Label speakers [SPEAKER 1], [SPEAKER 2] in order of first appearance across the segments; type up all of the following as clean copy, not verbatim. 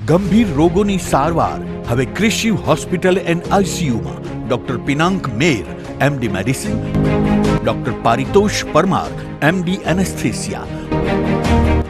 [SPEAKER 1] ગંભીર રોગોની સારવાર હવે ક્રિશિવ હોસ્પિટલ એન્ડ આઈસીયુમાં doctor Pinank Mer, MD medicine, doctor Paritosh Parmar, MD anaesthesia,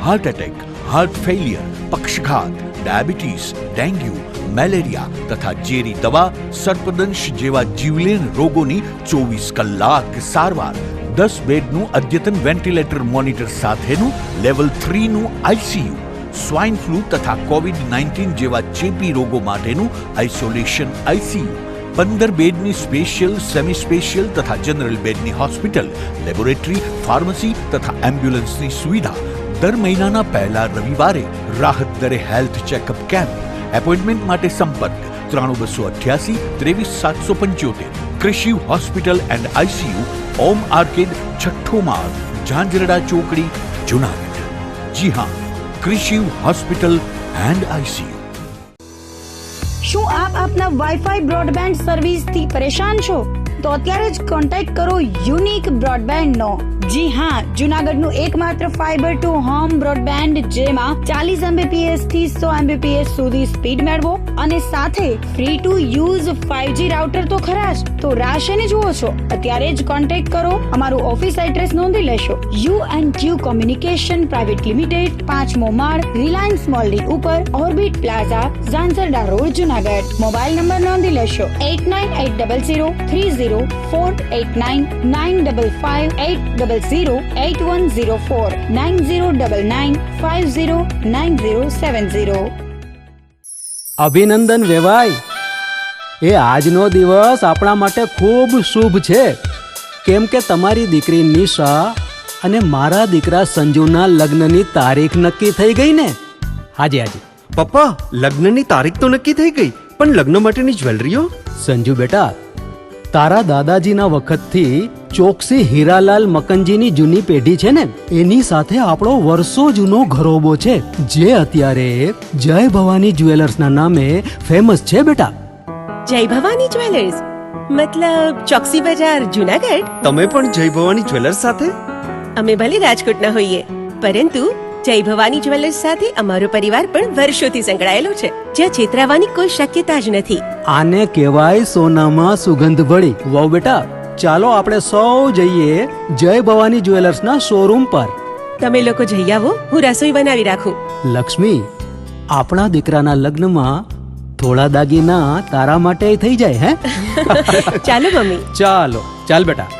[SPEAKER 1] heart attack, heart failure, પક્ષઘાત, ડાયાબિટીસ, ડેન્ગ્યુ, મેલેરિયા તથા ઝેરી દવા, સર્પદંશ જેવા જીવલેણ રોગોની 24 કલાક સારવાર, 10 બેડનું અદ્યતન વેન્ટિલેટર મોનિટર સાથેનું લેવલ 3નું આઈસીયુ, સ્વાઇન ફ્લૂ તથા કોવિડ-19 જેવા ચેપી રોગો માટેનું આઇસોલેશન આઈસીયુ, 15 બેડની સ્પેશિયલ, સેમી સ્પેશિયલ તથા જનરલ બેડની હોસ્પિટલ, લેબોરેટરી, ફાર્મસી તથા એમ્બ્યુલન્સની સુવિધા, દર મહિનાના પહેલા રવિવારે રાહત દરે હેલ્થ ચેકઅપ કેમ્પ. એપોઇન્ટમેન્ટ માટે સંપર્ક 9288 23775. Krishiv hospital and ICU, Om arcade, છઠ્ઠો માળ, ઝાંઝરડા ચોકડી, જુનાગઢ. જી હા, ક્રિશિવ હોસ્પિટલ એન્ડ આઈસીયુ.
[SPEAKER 2] શું આપ આપના વાઈફાઈ બ્રોડબેન્ડ સર્વિસથી પરેશાન છો? તો અત્યારે જ કોન્ટેક્ટ કરો યુનિક બ્રોડબેન્ડ નો. જી હા, જુનાગઢનું એકમાત્ર ફાઈબર ટુ હોમ બ્રોડબેન્ડ, જેમાં 40 Mbps થી 100 Mbps સુધી સ્પીડ મેળવો અને સાથે free to use 5G router તો ખરા જ. તો રાહ શેની જુઓ છો? અત્યારે જ કોન્ટેક્ટ કરો. અમારું ઓફિસ એડ્રેસ નોંધી લેશો. U&Q કોમ્યુનિકેશન પ્રાઇવેટ લિમિટેડ, 5મો માળ, રિલાયન્સ મોલની ઉપર, orbit plaza, Zanzarda road, Junagadh. Mobile number નોંધી લેશો 89800304899558008104 9099509070.
[SPEAKER 3] અભિનંદન વેવાય. એ આજનો દિવસ આપણા માટે ખૂબ શુભ છે, કેમ કે તમારી દીકરી નિશા અને મારા દીકરા સંજુના લગ્નની તારીખ નક્કી થઈ ગઈ ને. હાજી હાજી
[SPEAKER 4] પપ્પા, લગ્નની તારીખ તો નક્કી થઈ ગઈ, પણ લગ્ન માટેની જ્વેલરીઓ?
[SPEAKER 3] સંજુ બેટા, તારા દાદાજીના વખતથી ચોકસી હીરાલાલ મકનજીની જૂની પેઢી છે ને, એની સાથે આપણો વર્ષો જૂનો ઘરોબો છે, જે અત્યારે જય ભવાની જ્વેલર્સના નામે ફેમસ છે બેટા.
[SPEAKER 5] જય ભવાની જ્વેલર્સ મતલબ ચોકસી બજાર, જુનાગઢ?
[SPEAKER 4] તમે પણ જય ભવાની જ્વેલર્સ સાથે?
[SPEAKER 5] અમે ભલે રાજકોટના હોઈએ, પરંતુ જય ભવાની જ્વેલર્સ સાથે અમારો પરિવાર પણ વર્ષોથી સંકળાયેલો છે, જ્યાં છેતરાવાની કોઈ શક્યતા જ નથી.
[SPEAKER 3] આને કહેવાય સોનામાં સુગંધ ભળી. વાવ બેટા, ચાલો આપણે સૌ જઈએ જય ભવાની જ્વેલર્સના શોરૂમ પર.
[SPEAKER 5] તમે લોકો જઈ આવો, હું રસોઈ બનાવી રાખું.
[SPEAKER 3] લક્ષ્મી, આપણા દીકરાના લગ્નમાં થોડા દાગીના તારા માટે થઈ જાય. હે
[SPEAKER 5] ચાલો મમ્મી.
[SPEAKER 3] ચાલો ચાલ બેટા.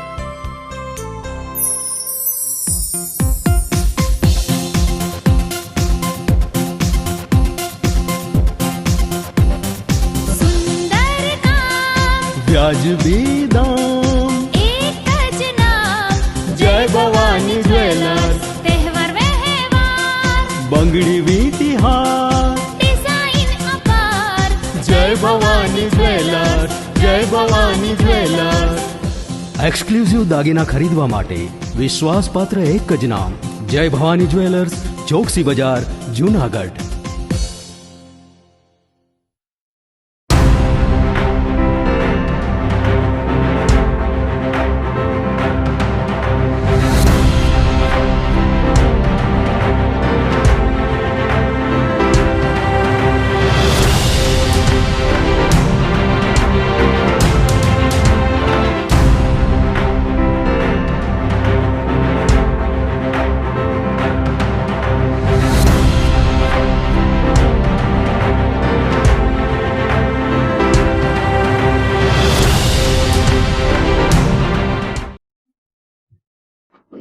[SPEAKER 3] વ્યાજબી દામ,
[SPEAKER 6] એક જ નામ,
[SPEAKER 3] જય ભવાની જ્વેલર્સ.
[SPEAKER 6] તહેવાર વ્યવહાર,
[SPEAKER 3] બંગડી વીંટી હાર,
[SPEAKER 6] ડિઝાઇન અપાર,
[SPEAKER 3] જય ભવાની જ્વેલર્સ, જય ભવાની જ્વેલર્સ. એક્સક્લુઝિવ દાગીના ખરીદવા માટે વિશ્વાસપાત્ર એક જ નામ, જય ભવાની જ્વેલર્સ, ચોકસી બજાર, જુનાગઢ.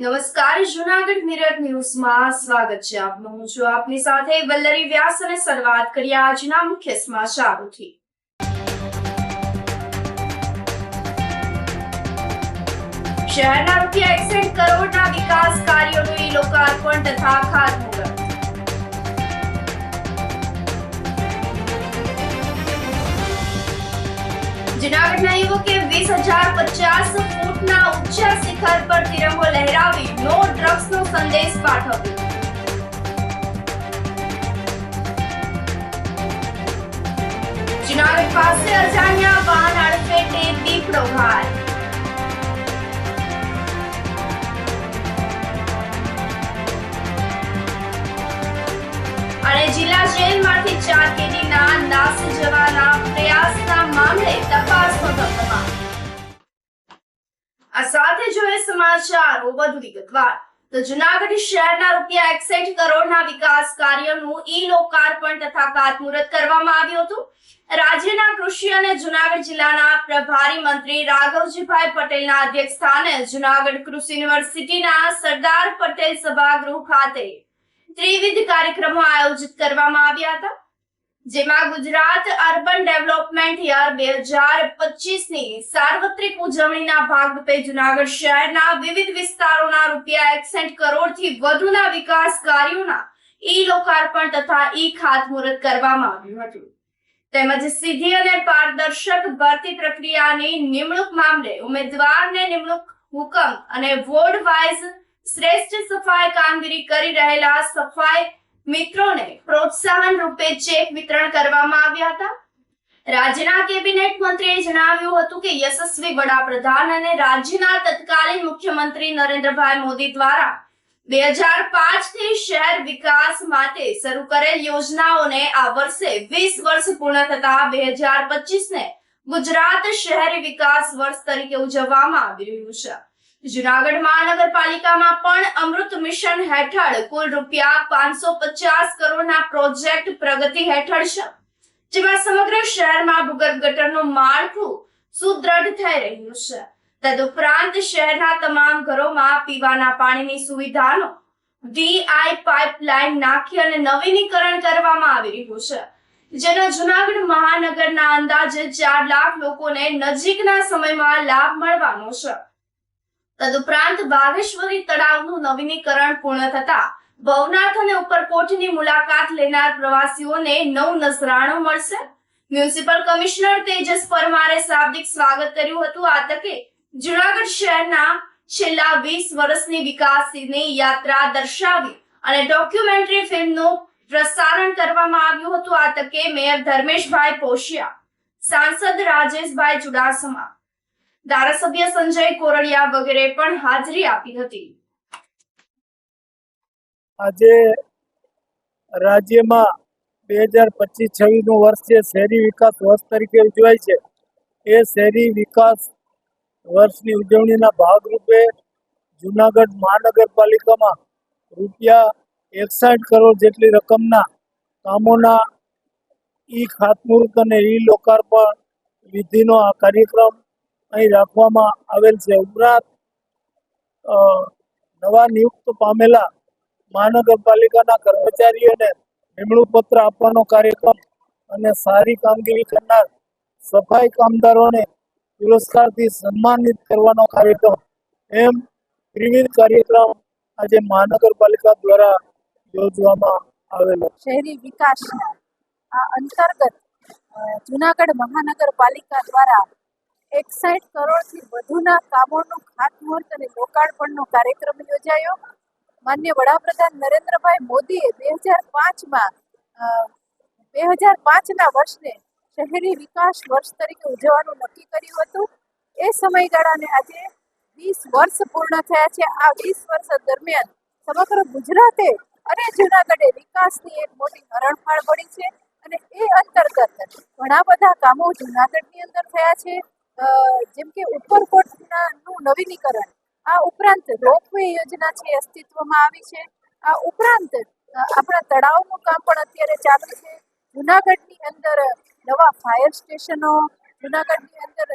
[SPEAKER 7] નમસ્કાર, જુનાગઢ મિરર ન્યૂઝમાં સ્વાગત છે આપનું. હું છું આપની સાથે વલ્લરી વ્યાસ અને શરૂઆત કરીએ આજના મુખ્ય સમાચારોથી. શહેરના ₹61 કરોડના વિકાસ કાર્યોનું લોકાર્પણ તથા ખાતમુહૂર્ત. જુનાગઢના યુવકે 20,050 ફૂટના ઊંચા શિખર પર તિરંગો લહેરાવી નો ડ્રગ્સનો સંદેશ પાઠવ્યો. જુનાગઢ પાસે અજાણ્યા વાહન અડફેટે દીપડો ઘાયલ. અને જિલ્લા જેલમાંથી 4 કેદી સમાચારો વધુ વિગતવાર. તો જુનાગઢ શહેરના રૂપિયા 61 કરોડના વિકાસ કાર્યનું લોકાર્પણ તથા ખાતમુહૂર્ત કરવામાં આવ્યું હતું. રાજ્યના કૃષિ અને જુનાગઢ જિલ્લાના પ્રભારી મંત્રી રાઘવજીભાઈ પટેલના અધ્યક્ષસ્થાને જુનાગઢ કૃષિ યુનિવર્સિટીના સરદાર પટેલ સભાગૃહ ખાતે ત્રિવિધ કાર્યક્રમો આયોજિત કરવામાં આવ્યા હતા, જેમાં ગુજરાત અર્બન ડેવલપમેન્ટ યર 2025ની સાર્વત્રિક ઉજવણીના ભાગરૂપે જુનાગઢ શહેરના વિવિધ વિસ્તારોના રૂપિયા 61 કરોડથી વધુના વિકાસ કાર્યોના લોકાર્પણ તથા ખાતમુહૂર્ત કરવામાં આવ્યું હતું. તેમજ સીધી અને પારદર્શક ભરતી પ્રક્રિયાની નિમણૂક મામલે ઉમેદવારને નિમણૂક હુકમ અને વોર્ડ વાઇઝ શ્રેષ્ઠ સફાઈ કામગીરી કરી રહેલા સફાઈ મિત્રોને પ્રોત્સાહન રૂપે ચેક વિતરણ કરવામાં આવ્યા હતા. રાજ્યના કેબિનેટ મંત્રીએ જણાવ્યું હતું કે યશસ્વી વડાપ્રધાન અને રાજ્યના તત્કાલીન મુખ્યમંત્રી નરેન્દ્રભાઈ મોદી દ્વારા 2005 થી શહેર વિકાસ માટે શરૂ કરેલ યોજનાઓને આ વર્ષે 20 વર્ષ પૂર્ણ થતા 2025ને ગુજરાત શહેરી વિકાસ વર્ષ તરીકે ઉજવવામાં આવી રહ્યું છે. જુનાગઢ મહાનગરપાલિકામાં પણ અમૃત મિશન હેઠળ કુલ રૂપિયા 550 કરોડના પ્રોજેક્ટ પ્રગતિ હેઠળ છે, જેમાં સમગ્ર શહેરમાં ભૂગર્ભ ગટરનું માળખું સુદ્રઢ થઈ રહ્યું છે. તદુપરાંત શહેરના તમામ ઘરોમાં પીવાના પાણીની સુવિધાનો VI પાઇપલાઇન નાખી અને નવીનીકરણ કરવામાં આવી રહ્યું છે, જેનો જુનાગઢ મહાનગરના અંદાજે 4 લાખ લોકોને નજીકના સમયમાં લાભ મળવાનો છે. તદુપરાંત બાગેશ્વરી તળાવનું નવીનીકરણ પૂર્ણ થતા ભવનાથ અને ઉપરકોટની મુલાકાત લેનાર પ્રવાસીઓને નવું નજરાણું મળશે. મ્યુનિસિપલ કમિશનર તેજસ પરમારે શાબ્દિક સ્વાગત કર્યું હતું. આ તકે જુનાગઢ શહેરના છેલ્લા 20 વર્ષની વિકાસની યાત્રા દર્શાવી અને ડોક્યુમેન્ટરી ફિલ્મનું પ્રસારણ કરવામાં આવ્યું હતું. આ તકે મેયર ધર્મેશભાઈ પોશિયા, સાંસદ રાજેશભાઈ ચુડાસમા, ધારાસભ્ય સંજય કોરડિયા વગેરે પણ હાજરી આપી હતી.
[SPEAKER 8] આજે રાજ્યમાં 2025-26નું વર્ષ જે શહેરી વિકાસ વર્ષ તરીકે ઉજવાય છે, એ શહેરી વિકાસ વર્ષની ઉજવણીના ભાગરૂપે જૂનાગઢ મહાનગરપાલિકામાં રૂપિયા 61 કરોડ જેટલી રકમના કામોના ખાતમુહૂર્ત અને લોકાર્પણ વિધિનો આ કાર્યક્રમ અહીં રાખવામાં આવેલ છે. ઉપરાંત નવા નિયુક્ત પામેલા મહાનગરપાલિકાના કર્મચારીઓને નિમણૂક પત્ર આપવાનો કાર્યક્રમ અને સારી કામગીરી કરનાર સફાઈ કામદારોને પુરસ્કારથી સન્માનિત કરવાનો કાર્યક્રમ એમ ત્રિવિધ કાર્યક્રમ આજે મહાનગરપાલિકા દ્વારા યોજવામાં આવેલો.
[SPEAKER 9] શહેરી વિકાસના આ અંતર્ગત જૂનાગઢ મહાનગરપાલિકા દ્વારા 61 કરોડથી વધુના કામોનું ખાતમુહૂર્ત અને લોકાર્પણનો કાર્યક્રમ યોજાયો. માનનીય વડાપ્રધાન નરેન્દ્રભાઈ મોદીએ 2005ના વર્ષને શહેરી વિકાસ વર્ષ તરીકે ઉજવવાનું નક્કી કર્યું હતું. એ સમયગાળાને આજે 20 વર્ષ પૂર્ણ થયા છે. આ 20 વર્ષ દરમિયાન સમગ્ર ગુજરાતે અને જૂનાગઢે વિકાસની એક મોટી હરણફાળ ભરી છે અને એ અંતર્ગત ઘણા બધા કામો જૂનાગઢની અંદર થયા છે, જેમ કે ઉપરકોટનું નવીનીકરણ, આ ઉપરાંત રોપવે યોજના છે અસ્તિત્વમાં આવી છે, આ ઉપરાંત આપણા તળાવનું કામ પણ અત્યારે ચાલુ છે. જૂનાગઢની અંદર નવા ફાયર સ્ટેશનો, જૂનાગઢની અંદર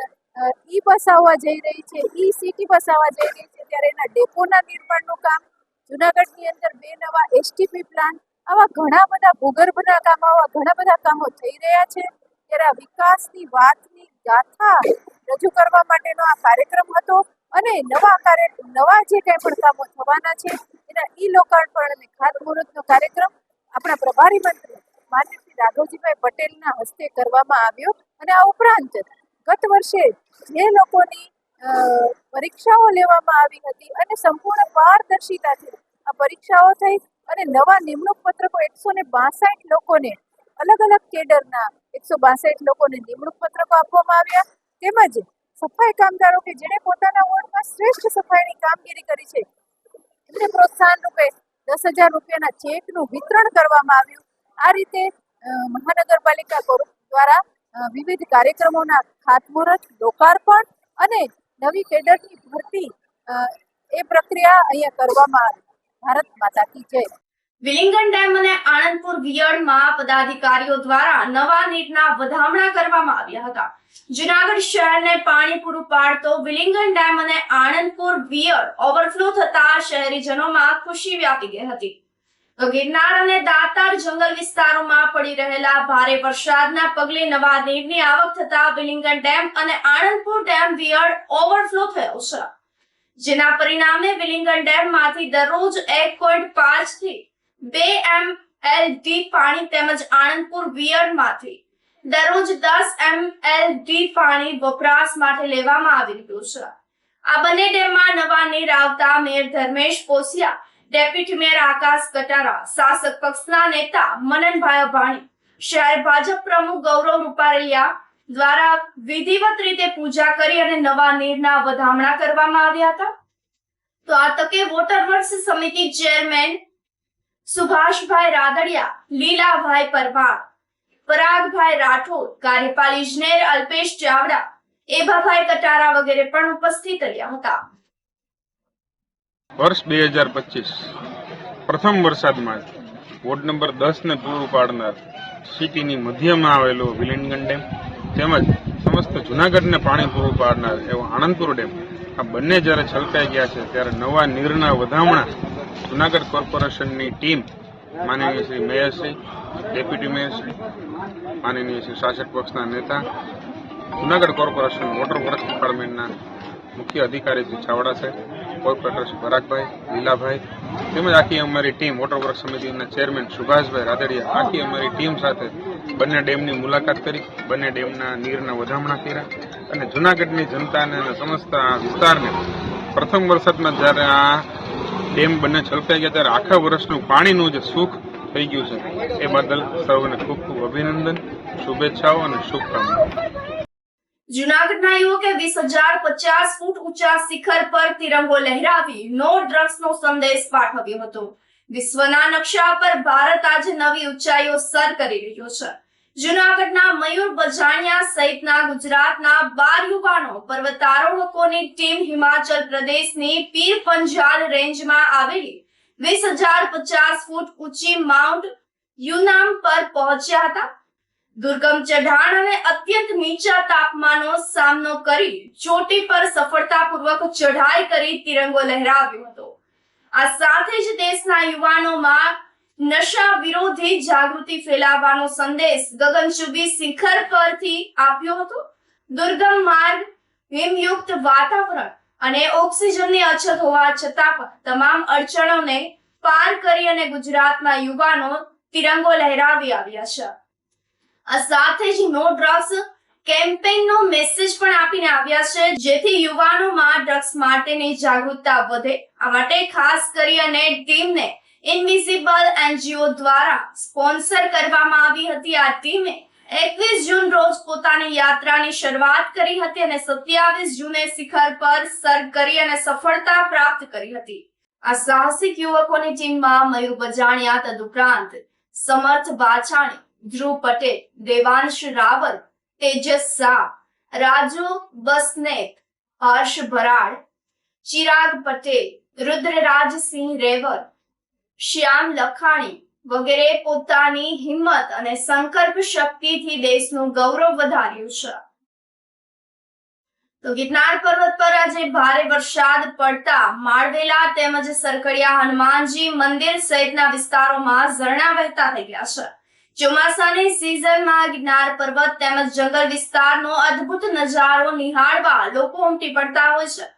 [SPEAKER 9] બસ આવવા જઈ રહી છે, સિટી બસ આવવા જઈ રહી છે, ત્યારે એના ડેપોના નિર્માણનું કામ, જૂનાગઢની અંદર 2 નવા STP પ્લાન્ટ, આવા ઘણા બધા ભૂગર્ભના કામો, આવા ઘણા બધા કામો થઈ રહ્યા છે. ત્યારે આ વિકાસની વાતની ગાથા રજૂ કરવા માટેનો આ કાર્યક્રમ હતો અને નવા જે કંઈ પણ કામો થવાના છે એના લોકાર્પણ અને ખાતમુહૂર્તનો કાર્યક્રમ આપણા પ્રભારી મંત્રી માન્ય શ્રી રાઘવજીભાઈ પટેલના હસ્તે કરવામાં આવ્યો. અને આ ઉપરાંત ગત વર્ષે જે લોકોની પરીક્ષાઓ લેવામાં આવી હતી અને સંપૂર્ણ પારદર્શિતાથી આ પરીક્ષાઓ થઈ અને નવા નિમણૂક પત્રકો 162 લોકોને, અલગ અલગ કેડરના 162 લોકોને નિમણૂક પત્રકો આપવામાં આવ્યા. તેમજ સફાઈ કામદારો કે જેણે પોતાના વોર્ડમાં શ્રેષ્ઠ સફાઈની કામગીરી કરી છે એમને પ્રોત્સાહન રૂપે 10,000 રૂપિયાના ચેકનું વિતરણ કરવામાં આવ્યું. આ રીતે મહાનગરપાલિકા દ્વારા વિવિધ કાર્યક્રમોના ખાતમુહૂર્ત, લોકાર્પણ અને નવી કેડરની ભરતી એ પ્રક્રિયા અહીંયા કરવામાં આવી. ભારત માતા કી જય.
[SPEAKER 7] વિલિંગન ડેમ અને આણંદપુર વિયડમાં પદાધિકારીઓ દ્વારા નવા નીરના વધામણા કરવામાં આવ્યા હતા. જુનાગઢ શહેરને પાણી પૂરું પાડતો વિલિંગન ડેમ અને આણંદપુર વિયડ ઓવરફ્લો થતા શહેરીજનોમાં ખુશી વ્યાપી ગઈ હતી. તો ગિરનાર અને દાતાર જંગલ વિસ્તારોમાં પડી રહેલા ભારે વરસાદના પગલે નવા નીરની આવક થતા વિલિંગન ડેમ અને આણંદપુર ડેમ વિયડ ઓવરફ્લો થયો છે, જેના પરિણામે વિલિંગન ડેમમાંથી દરરોજ 1.5 થી 2 MLD પાણી તેમજ આણંદપુર વિયડમાંથી દરરોજ 10 MLD પાણી વપરાશ માટે લેવામાં આવી રહ્યું છે. આ બંને ડેમમાં નવા નીર આવતા મેયર ધર્મેશ પોસિયા, ડેપ્યુટી મેયર આકાશ કટારા, શાસક પક્ષના નેતા મનનભાઈ અભાણી, શહેર ભાજપ પ્રમુખ ગૌરવ રૂપારેલિયા દ્વારા વિધિવત રીતે પૂજા કરી અને નવા નીરના વધામણા કરવામાં આવ્યા હતા. તો આ તકે વોટર વર્ક્સ સમિતિ ચેરમેન સુભાષભાઈ રાદડિયા, લીલાભાઈ પરમાર, પરાગભાઈ રાઠોડ, કાર્યપાલી ઇજનેર અલ્પેશ ચાવડા, એભાભાઈ કટારા વગેરે પણ ઉપસ્થિત રહ્યા હતા.
[SPEAKER 10] વર્ષ 2025 પ્રથમ વરસાદમાં વોર્ડ નંબર 10 ને પૂરું પાડનાર સિટીની મધ્યમાં આવેલો વિલિંગન ડેમ તેમજ સમસ્ત જૂનાગઢને પાણી પૂરું પાડનાર એવો આણંદપુર ડેમ, આ બંને જ્યારે છલકાઈ ગયા છે ત્યારે નવા નીરના વધામણા જૂનાગઢ કોર્પોરેશનની ટીમ માનનીય શ્રી મેયરશ્રી, ડેપ્યુટી મેયરશ્રી, માનનીય શ્રી શાસક પક્ષના નેતા, જૂનાગઢ કોર્પોરેશન વોટર વર્ક્સ ડિપાર્ટમેન્ટના મુખ્ય અધિકારી શ્રી ચાવડા સાહેબ, કોર્પોરેટર શ્રી પરાગભાઈ, લીલાભાઈ તેમજ આખી અમારી ટીમ વોટર વર્ક્સ સમિતિના ચેરમેન સુભાષભાઈ રાદડિયા, આખી અમારી ટીમ સાથે બંને ડેમની મુલાકાત કરી, બંને ડેમના નીરના વધામણા કર્યા અને જૂનાગઢની જનતાને અને સમસ્ત આ વિસ્તારને પ્રથમ વરસાદમાં જ્યારે આ ડેમ બંને છલકાઈ ગયા ત્યારે આખા વર્ષનું પાણીનું જે સુખ થઈ ગયું છે એ બદલ સૌને ખૂબ ખૂબ અભિનંદન, શુભેચ્છાઓ અને શુભકામનાઓ.
[SPEAKER 7] જૂનાગઢના યુવકે 20,050 ફૂટ ઊંચા શિખર પર તિરંગો લહેરાવી નો ડ્રગ્સનો સંદેશ પાઠવ્યો હતો. વિશ્વના નકશા પર ભારત આજે નવી ઊંચાઈઓ સર કરી રહ્યો છે. જૂનાગઢના મયુર બજાણિયા સહિતના ગુજરાતના 12 યુવાનો પર્વતારોહકોની ટીમ હિમાચલ પ્રદેશની પીર પંજાલ રેન્જમાં આવેલી 20,050 ફૂટ ઊંચી માઉન્ટ યુનામ પર પહોંચ્યા હતા. દુર્ગમ ચઢાણ અને અત્યંત નીચા તાપમાનનો સામનો કરી ચોટી પર સફળતાપૂર્વક ચઢાઈ કરી તિરંગો લહેરાવ્યો હતો. આ સાથે જ દેશના યુવાનોમાં નશા વિરોધી જાગૃતિ ફેલાવવાનો સંદેશ ગગનચુંબી શિખર પરથી આપ્યો હતો. દુર્ગમ માર્ગ, હિમયુક્ત વાતાવરણ અને ઓક્સિજનની અછત હોવા છતાં પણ તમામ અડચણોને પાર કરી અને ગુજરાતના યુવાનો તિરંગો લહેરાવી આવ્યા છે. આ સાથે જ નો ડ્રગ્સ કેમ્પેઇનનો મેસેજ પણ આપીને આવ્યા છે, જેથી યુવાનોમાં ડ્રગ્સ માટેની જાગૃતતા વધે. આ માટે ખાસ કરી અને ટીમને ઇનવિઝિબલ NGO દ્વારા સ્પોન્સર કરવામાં આવી હતી. આ ટીમે 21 જૂન રોજ પોતાની યાત્રાની શરૂઆત કરી હતી અને 27 જૂને શિખર પર સર કરી અને સફળતા પ્રાપ્ત કરી હતી. આ સાહસિક યુવકોની ટીમમાં મયુર બજાણિયા, તદુપરાંત સમર્થ બાછાણી, ધ્રુવ પટેલ, દેવાંશ રાવલ, તેજસ શાહ, રાજુ બસનેત, હર્ષ ભરાડ, ચિરાગ પટેલ, રુદ્રરાજસિંહ રેવર, શ્યામ લખાણી વગેરે પોતાની હિંમત અને સંકલ્પ શક્તિથી દેશનું ગૌરવ વધાર્યું છે. તો ગિરનાર પર્વત પર આજે ભારે વરસાદ પડતા માળવેલા તેમજ સરકડિયા હનુમાનજી મંદિર સહિતના વિસ્તારોમાં ઝરણા વહેતા થઈ ગયા છે. ચોમાસાની સિઝનમાં ગિરનાર પર્વત તેમજ જંગલ વિસ્તારનો અદ્ભુત નજારો નિહાળવા લોકો ઉમટી પડતા હોય છે.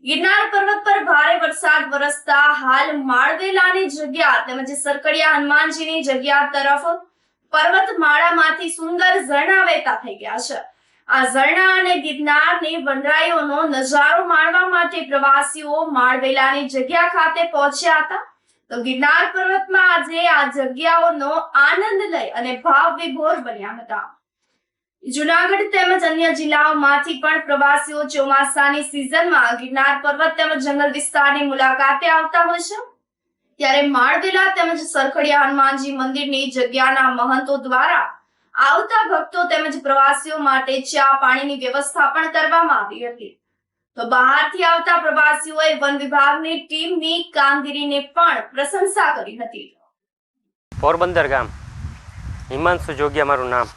[SPEAKER 7] ગિરનાર પર્વત પર ભારે વરસાદ વરસતા હાલ માળવેલાની જગ્યા તેમજ સરકડિયા હનુમાનજીની જગ્યા તરફ પર્વતમાળામાંથી સુંદર ઝરણા વહેતા થઈ ગયા છે. આ ઝરણા અને ગિરનારની વનરાઈઓનો નજારો માણવા માટે પ્રવાસીઓ માળવેલાની જગ્યા ખાતે પહોંચ્યા હતા. તો ગિરનાર પર્વતમાં આજે આ જગ્યાઓનો આનંદ લઈ અને ભાવ વિભોર બન્યા હતા. જૂનાગઢ તેમજ અન્ય જિલ્લાઓમાંથી પણ પ્રવાસીઓ ચોમાસાની સિઝનમાં ગિરનાર પર્વત તેમજ જંગલ વિસ્તારની મુલાકાતે આવતા હોય છે. ત્યારે માળવેલા તેમજ સરખડિયા હનુમાનજી મંદિરની જગ્યાના મહંતો દ્વારા આવતા ભક્તો તેમજ પ્રવાસીઓ માટે ચા પાણીની વ્યવસ્થા પણ કરવામાં આવી હતી. તો બહારથી આવતા પ્રવાસીઓએ વન વિભાગની ટીમની કામગીરીને પણ પ્રશંસા કરી હતી.
[SPEAKER 11] પોરબંદર ગામ, હિમાંશુ જોગિયા મારું નામ.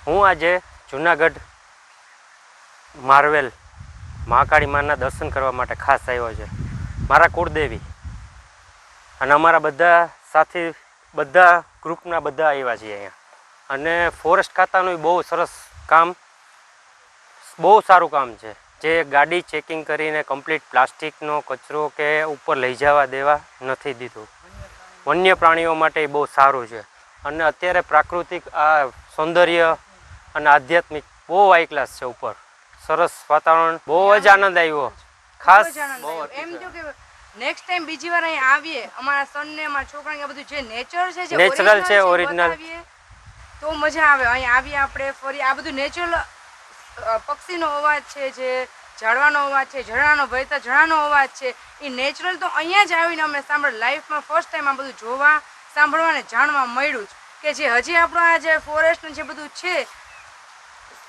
[SPEAKER 11] હું આજે જુનાગઢ માર્વેલ મહાકાળી માના દર્શન કરવા માટે ખાસ આવ્યો છે. મારા કુળદેવી અને અમારા બધા સાથી, બધા ગ્રુપના બધા આવ્યા છીએ અહીંયા. અને ફોરેસ્ટ ખાતાનું બહુ સરસ કામ, બહુ સારું કામ છે. જે ગાડી ચેકિંગ કરીને કમ્પ્લીટ પ્લાસ્ટિકનો કચરો કે ઉપર લઈ જવા દેવા નથી દીધું. વન્ય પ્રાણીઓ માટે બહુ સારું છે. અને અત્યારે પ્રાકૃતિક આ સૌંદર્ય અને આધ્યાત્મિક બહુ હાઈ ક્લાસ છે. ઉપર સરસ વાતાવરણ, બહુ જ આનંદ આવ્યો. ખાસ
[SPEAKER 9] એમ જો કે નેક્સ્ટ ટાઈમ બીજી વાર અહીં આવીએ, અમારા સનને અમારા છોકરાને બધું જે નેચર છે, જે
[SPEAKER 11] નેચરલ છે, ઓરિજિનલ,
[SPEAKER 9] તો મજા આવે. અહીં આવીએ આપણે ફરી, આ બધું નેચરલ પક્ષીનો અવાજ છે, જે ઝાડવાનો અવાજ છે, ઝરણાનો વહેતા ઝરણાનો અવાજ છે, એ નેચરલ તો અહીંયા જ આવીને અમે સાંભળ લાઈફમાં ફર્સ્ટ ટાઈમ આ બધું જોવા, સાંભળવા અને જાણવા મળ્યું કે જે હજી આપણું આ જે ફોરેસ્ટનું જે બધું છે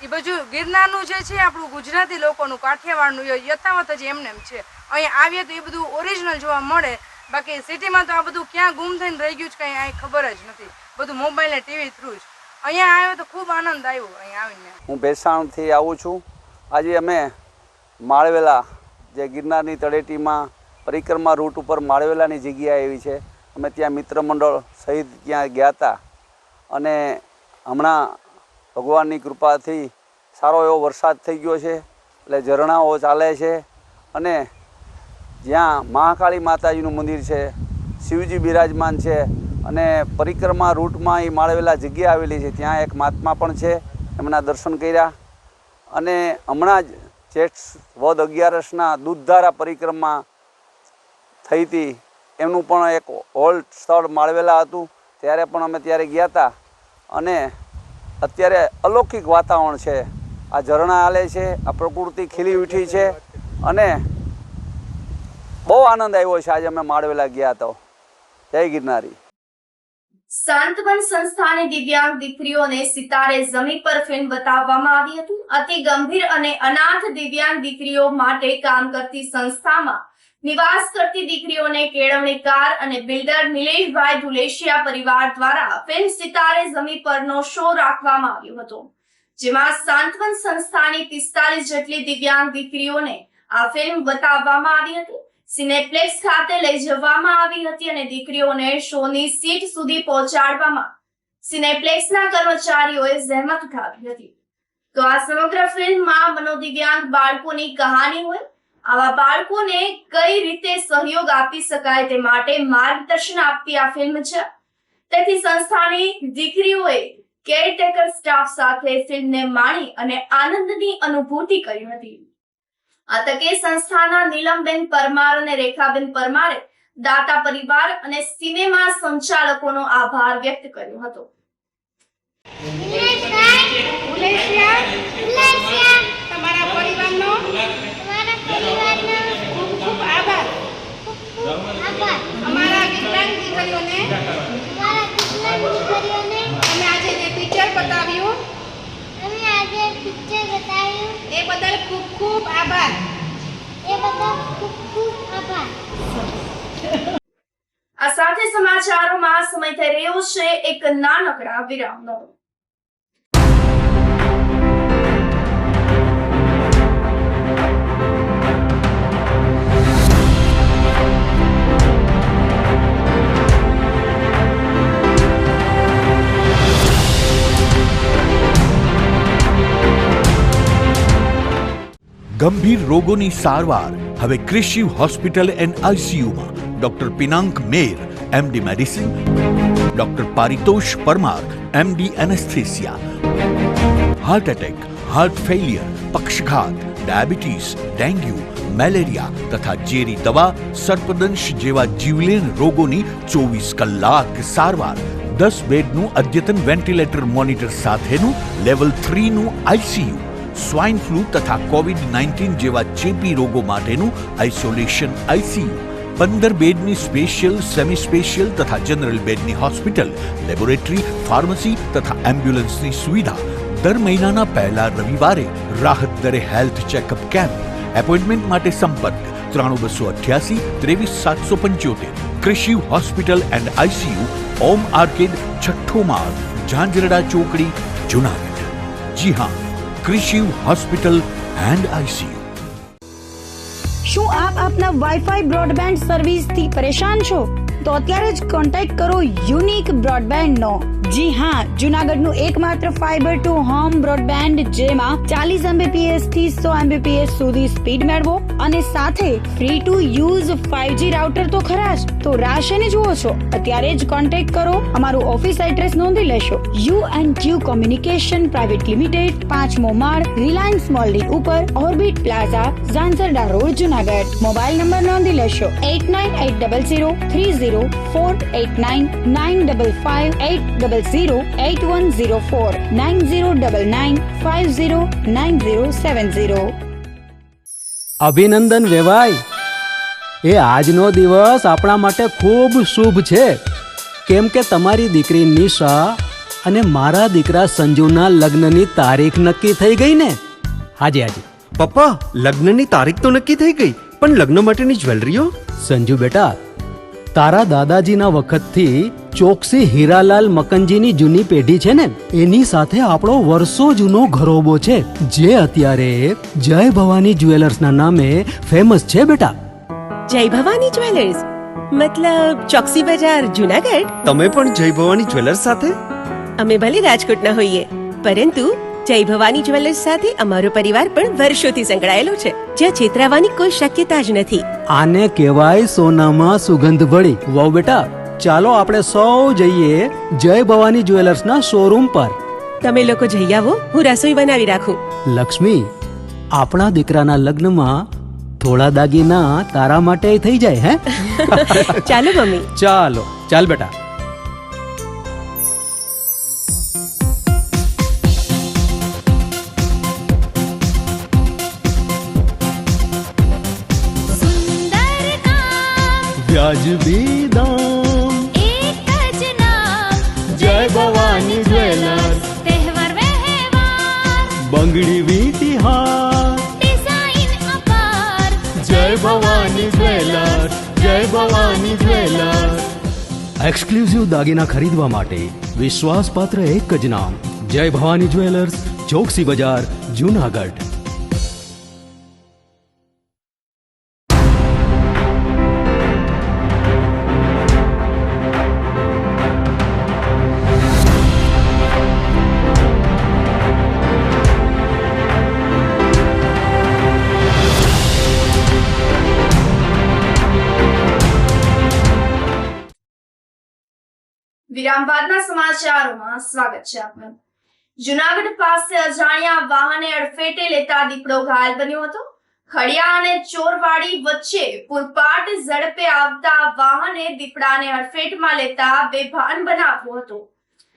[SPEAKER 9] એ બધું ગિરનારનું જે છે આપણું ગુજરાતી લોકોનું, કાઠિયાવાડનું યથાવત જ એમને એમ છે. અહીંયા આવીએ તો એ બધું ઓરિજિનલ જોવા મળે. બાકી સિટીમાં તો આ બધું ક્યાં ગુમ થઈને રહી ગયું છે કંઈ અહીં ખબર જ નથી. બધું મોબાઈલ ને ટીવી થ્રુ જ. અહીંયા આવ્યો તો ખૂબ આનંદ આવ્યો અહીંયા આવીને.
[SPEAKER 12] હું ભેસાણથી આવું છું. આજે અમે માળવેલા, જે ગિરનારની તળેટીમાં પરિક્રમા રૂટ ઉપર માળવેલાની જગ્યા એવી છે, અમે ત્યાં મિત્ર મંડળ સહિત ત્યાં ગયા હતા. અને હમણાં ભગવાનની કૃપાથી સારો એવો વરસાદ થઈ ગયો છે, એટલે ઝરણાઓ ચાલે છે. અને જ્યાં મહાકાળી માતાજીનું મંદિર છે, શિવજી બિરાજમાન છે, અને પરિક્રમા રૂટમાં એ માળવેલા જગ્યા આવેલી છે, ત્યાં એક મહાત્મા પણ છે, એમના દર્શન કર્યા. અને હમણાં જ જેઠ વદ 11ના દૂધધારા પરિક્રમા થઈ હતી, એમનું પણ એક હોલ્ડ સ્થળ માળવેલા હતું, ત્યારે પણ અમે ત્યારે ગયા હતા. અને અત્યારે અલૌકિક વાતાવરણ છે. આ ઝરણા હાલે છે, આ પ્રકૃતિ ખીલી ઉઠી છે, અને બહુ આનંદ આવ્યો છે. આજે અમે માળવેલા ગયા તો. જય ગિરનારી.
[SPEAKER 7] શાંતવન સંસ્થાની દિવ્યાંગ દીકરીઓને સિતારે ઝમી પર ફિલ્મ બતાવવામાં આવી હતી. અતિ ગંભીર અને અનાથ દિવ્યાંગ દીકરીઓ માટે કામ કરતી સંસ્થામાં નિવાસ કરતી દીકરીઓને કેળવણીકાર અને બિલ્ડર નિલેશભાઈ ધુલેશિયા પરિવાર દ્વારા ફિલ્મ સિતારે ઝમી પરનો શો રાખવામાં આવ્યો હતો, જેમાં શાંતવન સંસ્થાની 45 જેટલી દિવ્યાંગ દીકરીઓને આ ફિલ્મ બતાવવામાં આવી હતી. સિનેપ્લેક્સ ખાતે લઈ જવામાં આવી હતી અને દીકરીઓને શોની સીટ સુધી પહોંચાડવામાં સિનેપ્લેક્સના કર્મચારીઓએ જહેમત ઉઠાવી હતી. તો આ સમગ્ર ફિલ્મમાં મનોદિવ્યાંગ બાળકોની કહાની હોય, આવા બાળકોને કઈ રીતે સહયોગ આપી શકાય તે માટે માર્ગદર્શન આપતી આ ફિલ્મ છે. તેથી સંસ્થાની દીકરીઓએ કેરટેકર સ્ટાફ સાથે ફિલ્મને માણી અને આનંદની અનુભૂતિ કરી હતી. આ તકે સંસ્થાના નીલમબેન પરમાર અને રેખાબેન પરમારે દાતા પરિવાર અને સિનેમા સંચાલકોનો આભાર વ્યક્ત કર્યો હતો.
[SPEAKER 9] તમારા પરિવારનો ખૂબ ખૂબ આભાર. અમારા દિવ્યાંગ દીકરીઓને અમે આજે જે પિક્ચર બતાવ્યું એ બદલ ખૂબ ખૂબ આભાર.
[SPEAKER 7] આ સાથે સમાચારોમાં સમય થઈ રહ્યો છે એક નાનકડા વિરામનો.
[SPEAKER 1] ગંભીર રોગોની સારવાર હવે ક્રિશિવ હોસ્પિટલ એન્ડ આઈસીયુમાં doctor Pinank Mer, MD medicine, doctor Paritosh Parmar, MD anaesthesia. Heart attack, heart failure, પક્ષઘાત, ડાયાબિટીસ, ડેન્ગ્યુ, મેલેરિયા તથા ઝેરી દવા, સર્પદંશ જેવા જીવલેણ રોગોની 24 કલાક સારવાર. 10 બેડનું અદ્યતન વેન્ટિલેટર મોનિટર સાથેનું લેવલ 3નું આઈસીયુ. સ્વાઇન ફ્લૂ તથા કોવિડ-19 જેવા ચેપી રોગો માટેનું આઇસોલેશન આઈસીયુ. 15 બેડની સ્પેશિયલ, સેમી સ્પેશિયલ તથા જનરલ બેડની હોસ્પિટલ, લેબોરેટરી, ફાર્મસી તથા એમ્બ્યુલન્સની સુવિધા. દર મહિનાના પહેલા રવિવારે રાહત દરે હેલ્થ ચેકઅપ કેમ્પ. એપોઇન્ટમેન્ટ માટે સંપર્ક 9288 23775. કૃષિ hospital and ICU, Om arcade, છઠ્ઠો માળ, ઝાંઝરડા ચોકડી, જુનાગઢ. જી હા, કૃષિ હોસ્પિટલ એન્ડ આઈસીયુ.
[SPEAKER 2] શું આપ આપના વાઈફાઈ બ્રોડબેન્ડ સર્વિસથી પરેશાન છો? તો અત્યારે જ કોન્ટેક્ટ કરો યુનિક બ્રોડબેન્ડ નો. જી હા, જુનાગઢનું એકમાત્ર ફાઈબર ટુ હોમ બ્રોડબેન્ડ, જેમાં 40 Mbps થી 100 Mbps સુધી સ્પીડ મેળવો અને સાથે free to use 5G router તો ખરા જ. તો રાહ શેની જુઓ છો? અત્યારે જ કોન્ટેક્ટ કરો. અમારું ઓફિસ એડ્રેસ નોંધી લેશો. U&Q કોમ્યુનિકેશન પ્રાઇવેટ લિમિટેડ, 5મો માળ, રિલાયન્સ મોલની ઉપર, orbit plaza, Zanzarda road, Junagadh. Mobile number નોંધી લેશો 8980030489 955 9099509070.
[SPEAKER 3] અભિનંદન વેવાય. એ આજનો દિવસ આપણા માટે ખૂબ શુભ છે, કેમ કે તમારી દીકરી નિશા અને મારા દીકરા સંજુના લગ્નની તારીખ નક્કી થઈ ગઈ ને. હાજી.
[SPEAKER 4] પપ્પા, લગ્નની તારીખ તો નક્કી થઈ ગઈ, પણ લગ્ન માટેની જ્વેલરીઓ?
[SPEAKER 3] સંજુ બેટા, તારા દાદાજીના વખતથી ચોકસી હીરાલાલ મકનજીની જૂની પેઢી છે ને, એની સાથે આપણો વર્ષો જૂનો ઘરોબો છે, જે અત્યારે જય ભવાની જ્વેલર્સના નામે ફેમસ છે બેટા.
[SPEAKER 5] જય ભવાની જ્વેલર્સ મતલબ ચોકસી બજાર, જુનાગઢ?
[SPEAKER 4] તમે પણ જય ભવાની જ્વેલર્સ સાથે?
[SPEAKER 5] અમે ભલે રાજકોટના હોઈએ, પરંતુ જય ભવાની જ્વેલર્સ સાથે અમારો પરિવાર પણ વર્ષોથી સંકળાયેલો છે, જ્યાં છેતરાવાની કોઈ શક્યતા જ નથી.
[SPEAKER 3] આને કહેવાય સોનામાં સુગંધ ભળી. વાવ બેટા, ચાલો આપણે સૌ જઈએ જય ભવાની જ્વેલર્સના શોરૂમ પર.
[SPEAKER 5] તમે લોકો જઈ આવો, હું રસોઈ બનાવી રાખું.
[SPEAKER 3] લક્ષ્મી, આપણા દીકરાના લગ્નમાં થોડા દાગીના તારા માટે થઈ જાય હે?
[SPEAKER 5] ચાલો મમ્મી.
[SPEAKER 3] ચાલ બેટા. વ્યાજબી દામ,
[SPEAKER 6] એક જ નામ,
[SPEAKER 3] જય ભવાની જ્વેલર્સ.
[SPEAKER 6] તહેવાર વ્યવહાર,
[SPEAKER 3] બંગડી વીટી હાર,
[SPEAKER 6] ડિઝાઇન અપાર,
[SPEAKER 3] જય ભવાની જ્વેલર્સ, જય ભવાની જ્વેલર્સ. એક્સક્લુઝિવ દાગીના ખરીદવા માટે વિશ્વાસપાત્ર એક જ નામ, જય ભવાની જ્વેલર્સ, ચોકસી બજાર, જુનાગઢ.
[SPEAKER 7] વિરામ બાદના સમાચારોમાં સ્વાગત છે આપનું. જુનાગઢ પાસે અજાણ્યા વાહને અડફેટે લેતા દીપડો ઘાયલ બન્યો હતો. ખડિયા અને ચોરવાડી વચ્ચે પૂરપાટ ઝડપે આવતા વાહને દીપડાને અડફેટમાં લેતા બેભાન બનાવ્યો હતો.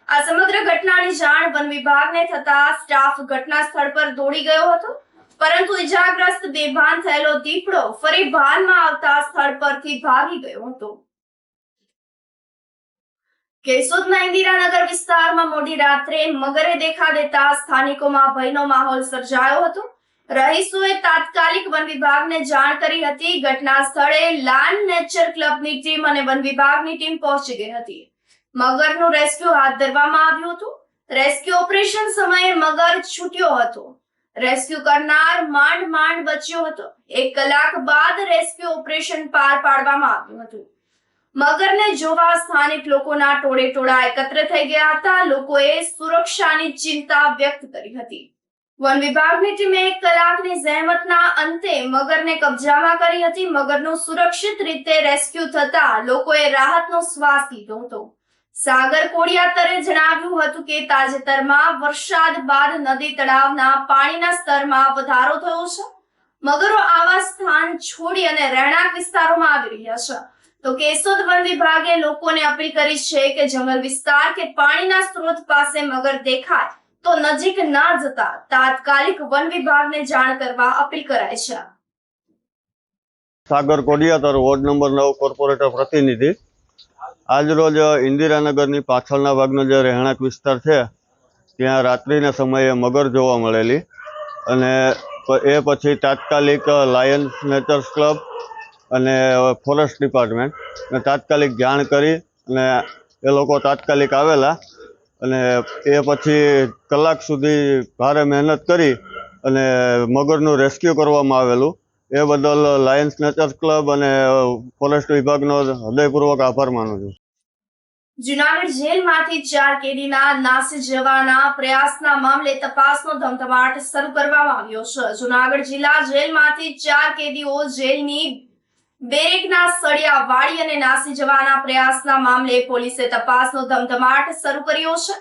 [SPEAKER 7] આ સમગ્ર ઘટનાની જાણ વન વિભાગને થતા સ્ટાફ ઘટના સ્થળ પર દોડી ગયો હતો, પરંતુ ઇજાગ્રસ્ત બેભાન થયેલો દીપડો ફરી ભાનમાં આવતા સ્થળ પરથી ભાગી ગયો હતો. કેશોદના ઇન્દિરાનગર વિસ્તારમાં મોડી રાત્રે મગરે દેખા દેતા સ્થાનિકોમાં ભયનો માહોલ સર્જાયો હતો. રહીશોએ તાત્કાલિક વન વિભાગને જાણ કરી હતી. ઘટના સ્થળે લાન નેચર ક્લબની ટીમ અને વન વિભાગની ટીમ પહોંચી ગઈ હતી. મગરનું રેસ્ક્યુ હાથ ધરવામાં આવ્યું હતું. રેસ્ક્યુ ઓપરેશન સમયે મગર છૂટ્યો હતો. રેસ્ક્યુ કરનાર માંડ બચ્યો હતો. 1 કલાક બાદ રેસ્ક્યુ ઓપરેશન પાર પાડવામાં આવ્યું હતું. મગરને જોવા સ્થાનિક લોકોના ટોળે એકત્ર થઈ ગયા હતા. લોકોએ સુરક્ષાની ચિંતા વ્યક્ત કરી હતી. વન વિભાગની ટીમે 1 કલાકની જહેમતના અંતે મગરને કબજામાં કરી હતી. મગરનું સુરક્ષિત રીતે રેસ્ક્યુ થતા લોકોએ રાહતનો શ્વાસ લીધો હતો. સાગર કોડિયાતરે જણાવ્યું હતું કે તાજેતરમાં વરસાદ બાદ નદી તળાવના પાણીના સ્તરમાં વધારો થયો છે. મગરો આવા સ્થાન છોડી અને રહેણાંક વિસ્તારોમાં આવી રહ્યા છે. તો કેશોદ વન વિભાગે લોકોને અપીલ કરી છે કે જંગલ વિસ્તાર કે પાણીના સ્ત્રોત પાસે મગર દેખાય તો નજીક ના જતા તાત્કાલિક વન વિભાગને જાણ કરવા અપીલ કરાય છે.
[SPEAKER 13] સાગર કોડિયાતર, વોર્ડ નંબર 9, કોર્પોરેટર પ્રતિનિધિ. આજરોજ ઇન્દિરાનગરની પાછળના ભાગનો જે રહેણાંક વિસ્તાર છે ત્યાં રાત્રિના સમયે મગર જોવા મળેલી અને એ પછી તાત્કાલિક લાયન્સ નેચર્સ ક્લબ અને ફોરેસ્ટ ડિપાર્ટમેન્ટ તાત્કાલિક જાણ કરી અને એ લોકો તાત્કાલિક આવેલા અને એ પછી કલાક સુધી ભારે મહેનત કરી અને મગરનું રેસ્ક્યુ કરવામાં આવેલું. એ બદલ લાયન્સ નેચર્સ ક્લબ અને ફોરેસ્ટ વિભાગનો હૃદયપૂર્વક આભાર માનું છું.
[SPEAKER 7] જુનાગઢ જેલમાંથી 4 કેદીના નાસી જવાના પ્રયાસના મામલે તપાસનો ધમધમાટ શરૂ કરવામાં આવ્યો છે. જુનાગઢ જિલ્લા જેલમાંથી 4 કેદીઓ જેલની બેરેકના સળિયા વાળી અને નાસી જવાના પ્રયાસના મામલે પોલીસે તપાસનો ધમધમાટ શરૂ કર્યો છે.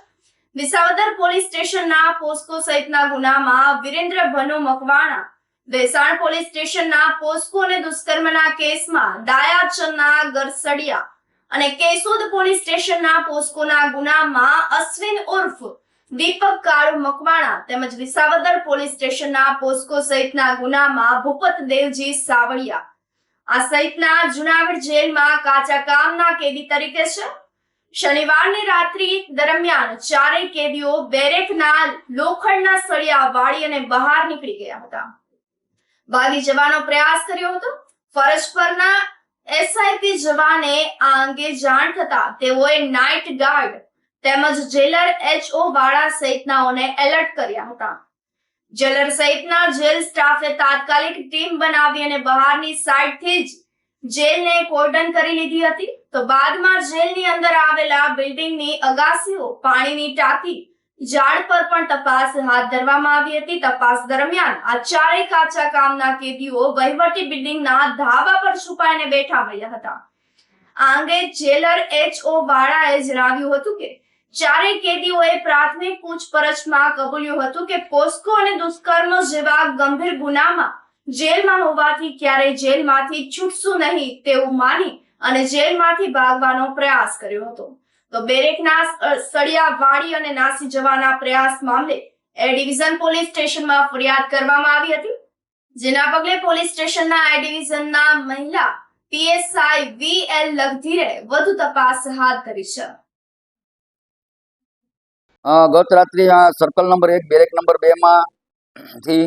[SPEAKER 7] વિસાવદર પોલીસ સ્ટેશનના પોસ્કો સહિતના ગુનામાં વિરેન્દ્ર ભનુ મકવાણા, વેસાણ પોલીસ સ્ટેશનના પોસ્કો અને દુષ્કર્મના કેસમાં ડાયાચંદના ગરસડિયા અને કેશોદ પોલીસ સ્ટેશનના પોસ્કોના ગુનામાં અશ્વિન ઉર્ફ દીપક કાળુ મકવાણા તેમજ વિસાવદર પોલીસ સ્ટેશનના પોસ્કો સહિતના ગુનામાં ભૂપત દેવજી સાવળિયા આ સહિતના જુનાગઢ જેલમાં કાચા કામના કેદી તરીકે છે. શનિવારની રાત્રિ દરમિયાન 4 કેદીઓ બેરેકના લોખંડના સળિયા વાળી અને બહાર નીકળી ગયા હતા. ભાગી જવાનો પ્રયાસ કર્યો હતો. ફરજ પરના એસઆઈપી જવાને આ અંગે જાણ થતા તેઓએ નાઇટ ગાર્ડ તેમજ જેલર એચઓ વાળા સહિતનાઓને એલર્ટ કર્યા હતા. જેલર સહિતના જેલ સ્ટાફે તાત્કાલિક ટીમ બનાવી અને બહારની સાઈડથી જ જેલને કોર્ડન કરી લીધી હતી. તો બાદમાં જેલની અંદર આવેલા બિલ્ડિંગની અગાસીઓ, પાણીની ટાંકી, ઝાડ પર પણ તપાસ હાથ ધરવામાં આવી હતી. તપાસ દરમિયાન આ 4 કાચા કામના કેદીઓ વહીવટી બિલ્ડિંગના ધાબા પર છુપાઈને બેઠા મળ્યા હતા. આ અંગે જેલર એચઓ વાળાએ જણાવ્યું હતું કે 4 કેદીઓએ પ્રાથમિક પૂછપરછમાં કબૂલ્યું હતું કે પોસ્કો અને દુષ્કર્મ જેવા ગંભીર ગુનામાં જેલમાં હોવાથી ક્યારેય જેલમાંથી છૂટશું નહીં તેવું માની અને જેલમાંથી ભાગવાનો પ્રયાસ કર્યો હતો. તો બેરેકના સળિયા વાળી અને નાસી જવાના પ્રયાસ મામલે એ ડિવિઝન પોલીસ સ્ટેશનમાં ફરિયાદ કરવામાં આવી હતી. જેના પગલે પોલીસ સ્ટેશનના એ ડિવિઝનના મહિલા પીએસઆઈ વીએલ લગધીરે વધુ તપાસ હાથ ધરી છે.
[SPEAKER 14] ગત રાત્રે સર્કલ નંબર 1 બેરેક નંબર 2 માંથી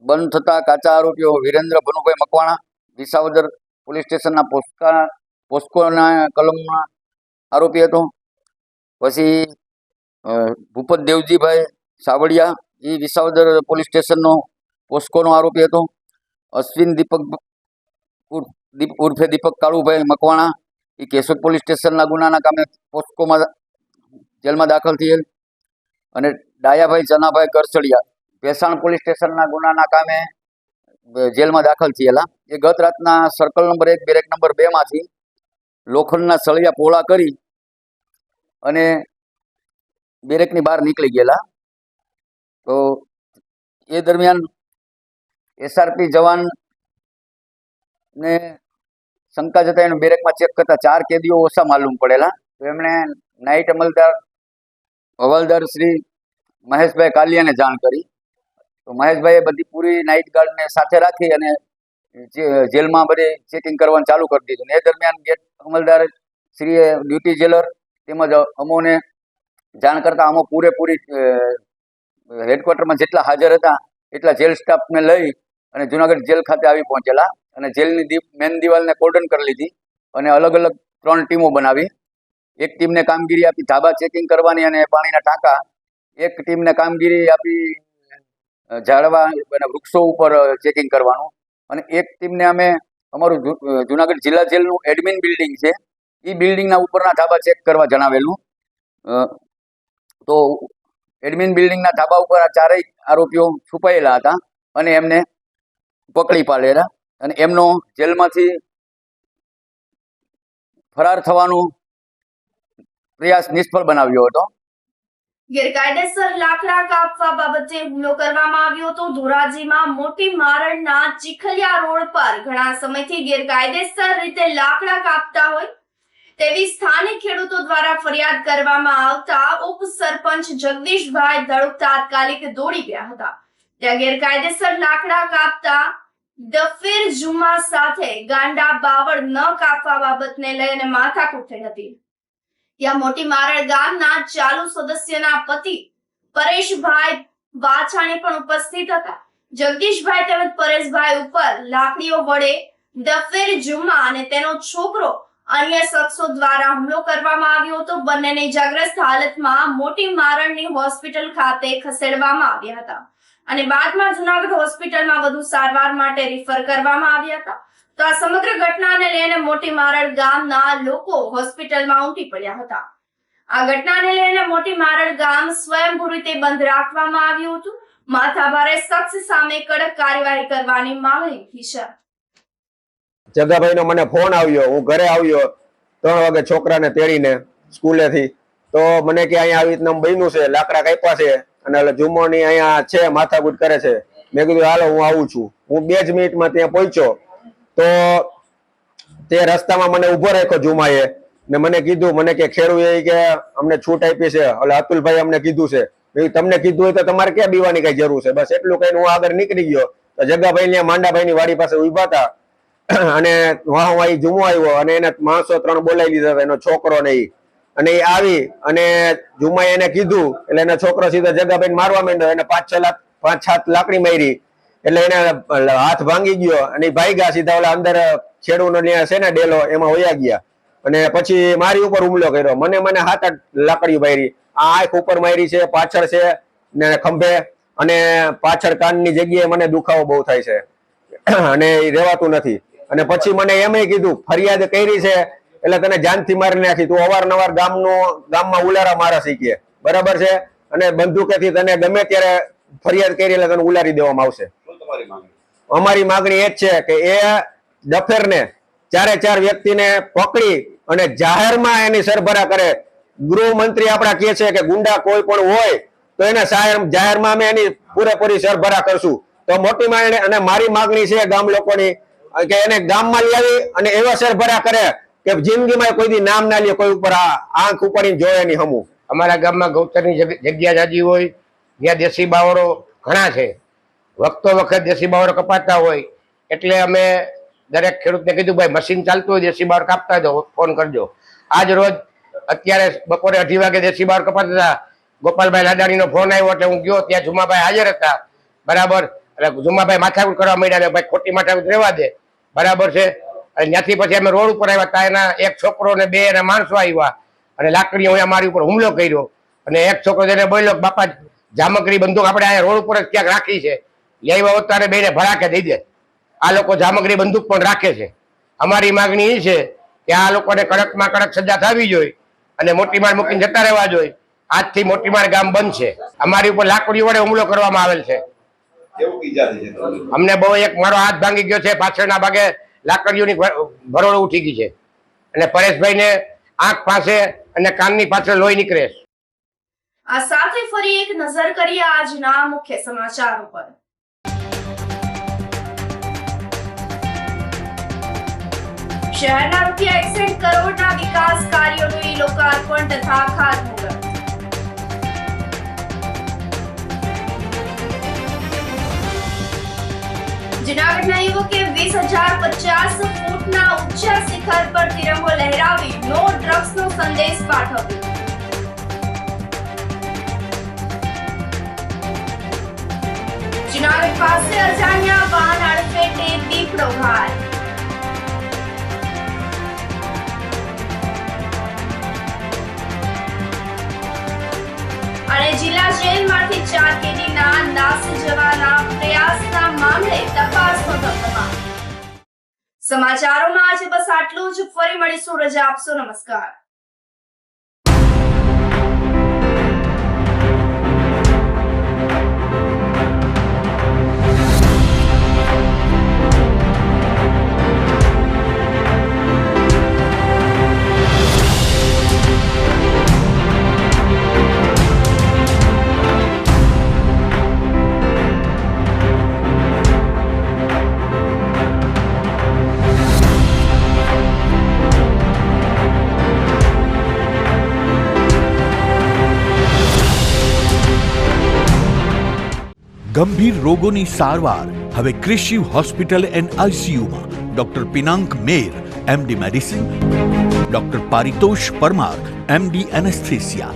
[SPEAKER 14] બંધ થતા કાચા આરોપીઓ વિરેન્દ્ર ભનુભાઈ મકવાણા વિસાવદર પોલીસ સ્ટેશનના પોસ્કોના કલમના આરોપી હતો. પછી ભૂપત દેવજીભાઈ સાવડિયા એ વિસાવદર પોલીસ સ્ટેશનનો પોસ્કોનો આરોપી હતો. અશ્વિન ઉર્ફે દીપક કાળુભાઈ મકવાણા એ કેશોદ પોલીસ સ્ટેશનના ગુનાના કામે પોસ્કોમાં જેલમાં દાખલ થયેલ. અને ડાયાભાઈ ચનાભાઈ ગરસડિયા ભેસાણ પોલીસ સ્ટેશનના ગુનાના કામે જેલમાં દાખલ થયેલા. એ ગત રાતના સર્કલ નંબર 1 બેરેક નંબર 2 માંથી લોખંડના સળિયા પોળા કરી અને બેરેકની બહાર નીકળી ગયેલા. તો એ દરમિયાન એસઆરપી જવાનને શંકા જતા એનું બેરેકમાં ચેક કરતા 4 કેદીઓ ઓછા માલુમ પડેલા. તો એમણે નાઇટ હવાલદાર શ્રી મહેશભાઈ કાલિયાને જાણ કરી. તો મહેશભાઈએ બધી પૂરી નાઇટ ગાર્ડને સાથે રાખી અને જેલમાં બધી ચેકિંગ કરવાનું ચાલુ કરી દીધું. એ દરમિયાન ગેટ અમલદાર શ્રીએ ડ્યુટી જેલર તેમજ અમોને જાણ કરતા અમો પૂરેપૂરી હેડક્વાર્ટરમાં જેટલા હાજર હતા એટલા જેલ સ્ટાફને લઈ અને જુનાગઢ જેલ ખાતે આવી પહોંચેલા અને જેલની મેન દિવાલને કોર્ડન કરી લીધી અને અલગ અલગ 3 ટીમો બનાવી. એક ટીમને કામગીરી આપી ધાબા ચેકિંગ કરવાની અને પાણીના ટાંકા, એક ટીમને કામગીરી આપી ઝાડવા અને વૃક્ષો ઉપર ચેકિંગ કરવાનું અને એક ટીમને અમે અમારું જુનાગઢ જિલ્લા જેલનું એડમિન બિલ્ડિંગ છે એ બિલ્ડિંગના ઉપરના ધાબા ચેક કરવા જણાવેલું. તો એડમિન બિલ્ડિંગના ધાબા ઉપર આ 4 આરોપીઓ છુપાયેલા હતા અને એમને પકડી પાડેલા અને એમનો જેલમાંથી ફરાર થવાનો પ્રયાસ નિષ્ફળ બનાવ્યો હતો.
[SPEAKER 7] ગેરકાયદેસર લાકડા કાપવા બાબતે હુમલો કરવામાં આવ્યો હતો. ધોરાજીમાં મોટી મારણના ચીખલિયા રોડ પર ઘણા સમયથી ગેરકાયદેસર રીતે લાકડા કાપતા હોય તેવી સ્થાનિક ખેડૂતો દ્વારા ફરિયાદ કરવામાં આવતા ઉપસરપંચ જગદીશભાઈ ધડુક તાત્કાલિક દોડી ગયા હતા. ત્યાં ગેરકાયદેસર લાકડા કાપતા દફીર જુમા સાથે ગાંડા બાવળ ન કાપવા બાબતને લઈને માથાકૂટ થઈ હતી. ત્યાં મોટી મારડ ગામના ચાલુ સદસ્યના પતિ પરેશભાઈ વાછાણી પણ ઉપસ્થિત હતા. જગદીશભાઈ તેમજ પરેશભાઈ ઉપર લાકડીઓ વડે દફેર જુમ્મા અને તેનો છોકરો અન્ય શખ્સો દ્વારા હુમલો કરવામાં આવ્યો હતો. બંનેને ઇજાગ્રસ્ત હાલતમાં મોટી મારણની હોસ્પિટલ ખાતે ખસેડવામાં આવ્યા હતા અને બાદમાં જુનાગઢ હોસ્પિટલમાં વધુ સારવાર માટે રિફર કરવામાં આવ્યા હતા. તો આ સમગ્ર ઘટનાને લઈને મોટી મારડ ગામના લોકો હોસ્પિટલમાં ઉમટી પડ્યા હતા. આ ઘટનાને લઈને મોટી મારડ ગામ સ્વયંભૂ રીતે બંધ રાખવામાં આવ્યું હતું. માથાભારે શખ્સ સામે કડક કાર્યવાહી કરવાની માંગણી ઉઠી છે.
[SPEAKER 15] જગાભાઈનો મને ફોન આવ્યો, હું ઘરે આવ્યો 3 વાગે છોકરાને તેડીને સ્કૂલેથી. તો મને કે અહીંયા આવી રીતના બન્યું છે, લાકડા કાપ્યા છે અને જુમ્મોની અહીંયા છે, માથાકૂટ કરે છે. મેં કીધું હાલો હું આવું છું. હું 2 જ મિનિટમાં ત્યાં પહોંચ્યો તો તે રસ્તામાં મને ઉભો રાખ્યો જુમાએ ને મને કીધું, મને કે ખેડૂએ કે અમને છૂટ આપી છે, એટલે અતુલભાઈ અમને કીધું છે. તમને કીધું હોય તો તમારે ક્યાં બીવાની કઈ જરૂર છે? બસ એટલું કહીને હું આગળ નીકળી ગયો. તો જગાભાઈ ત્યાં માંડાભાઈની વાડી પાસે ઉભા હતા અને વાહ જુમો આવ્યો અને એને માણસો 3 બોલાવી લીધા હતા, એનો છોકરો ને અને એ આવી અને જુમાએ એને કીધું એટલે એનો છોકરો સીધો જગાભાઈ મારવા માંડ્યો. એને 5-7 લાકડી મારી એટલે એને હાથ ભાંગી ગયો અને ભાગ્યા સીધા ઓલા અંદર ખેડૂનો છે ને ડેલો એમાં વયા ગયા અને પછી મારી ઉપર હુમલો કર્યો. મને 7-8 લાકડીઓ મારી. આ આંખ ઉપર મારી છે, પાછળ છે ને ખંભે અને પાછળ કાનની જગ્યાએ મને દુખાવો બહુ થાય છે અને એ રહેવાતું નથી. અને પછી મને એમય કીધું ફરિયાદ કરી છે એટલે તને જાનથી મારી નાખી, તું અવારનવાર ગામમાં ઉલારા મારા શીખીએ, બરાબર છે, અને બંદૂકેથી તને ગમે ત્યારે ફરિયાદ કરી એટલે તને ઉલારી દેવામાં આવશે. અમારી માંગણી એ જ છે કે એ ડફેરને 4 વ્યક્તિને પકડી અને જાહેરમાં એની સરભરા કરે. ગૃહમંત્રી આપણા કહે છે કે ગુંડા કોઈ પણ હોય તો એને જાહેરમાં અમે એની પૂરેપૂરી સરભરા કરશું. તો મોટી માંગણી અને મારી માંગણી છે ગામ લોકોની કે એને ગામમાં લઈ આવી અને એવા સરભરા કરે કે જિંદગીમાં કોઈ દી નામ ના લે કોઈ ઉપર, આંખ ઉપાડીને જોયે નહીં હમું.
[SPEAKER 16] અમારા ગામમાં ગૌચરની જગ્યા જાજી હોય, જ્યાં દેશી બાવરો ઘણા છે, વખતો વખત દેશી બાવરો કપાતા હોય એટલે અમે દરેક ખેડૂતને કીધું ભાઈ મશીન ચાલતું હોય દેશી બાવર કાપતા જાઓ, ફોન કરજો. આજ રોજ અત્યારે બપોરે 2:30 વાગે દેશી બાવર કપાતા હતા. ગોપાલભાઈ લાડાણીનો ફોન આવ્યો એટલે હું ગયો, ત્યાં જુમાભાઈ હાજર હતા, બરાબર. એટલે જુમાભાઈ માથાકૂટ કરવા માંડ્યા, ભાઈ ખોટી માથાકૂટ રહેવા દે, બરાબર છે. અને ત્યાંથી પછી અમે રોડ ઉપર આવ્યા, ત્યાં એના એક છોકરો ને 2 એના માણસો આવ્યા અને લાકડીઓ મારી ઉપર હુમલો કર્યો. અને એક છોકરો તેને બોલ્યો બાપા જામકરી બંદૂક આપણે અહીંયા રોડ ઉપર જ ક્યાંક રાખી છે, લઈ આવ્યો તારે 2ને ભડાકે દઈ દે. આ લોકો જામકરી બંદૂક પણ રાખે છે. અમારી માગણી એ છે કે આ લોકોને કડકમાં કડક સજા થવી જોઈએ અને મોટી માર મૂકીને જતા રહેવા જોઈએ. આજથી મોટી માર ગામ બંધ છે. અમારી ઉપર લાકડીઓ વડે હુમલો કરવામાં આવેલ છે. અમને બહુ એક મારો હાથ ભાંગી ગયો છે, પાછળના ભાગે લાકડીઓની ભરોડો ઉઠી ગઈ છે અને પરેશભાઈને આંખ પાસે અને કાનની પાછળ લોહી નીકળે છે.
[SPEAKER 7] આ સાથે ફરી એક નજર કરીએ આજના મુખ્ય સમાચારો પર. શહેરના ₹61 કરોડના વિકાસ કાર્યોનું ઈ-લોકાર્પણ તથા ખાતમુહૂર્ત. જૂનાગઢના યુવકે 20,050 ફૂટના ઊંચા શિખર પર તિરંગો લહેરાવી નો ડ્રગ્સનો સંદેશ પાઠવ્યો. જૂનાગઢ પાસે અજાણ્યા વાહન અડફેટે દીપડો ઘાયલ. અને જિલ્લા જેલમાંથી 4 કેદીના નાસી જવાના પ્રયાસના મામલે તપાસનો ધમધમાટ. સમાચારોમાં આજે બસ આટલું જ. ફરી મળીશું, રજા આપશો. નમસ્કાર.
[SPEAKER 1] ગંભીર રોગોની સારવાર હવે ક્રિશિવ હોસ્પિટલ એન્ડ આઈસીયુમાં doctor Pinank Mer MD medicine, doctor Paritosh Parmar MD anaesthesia,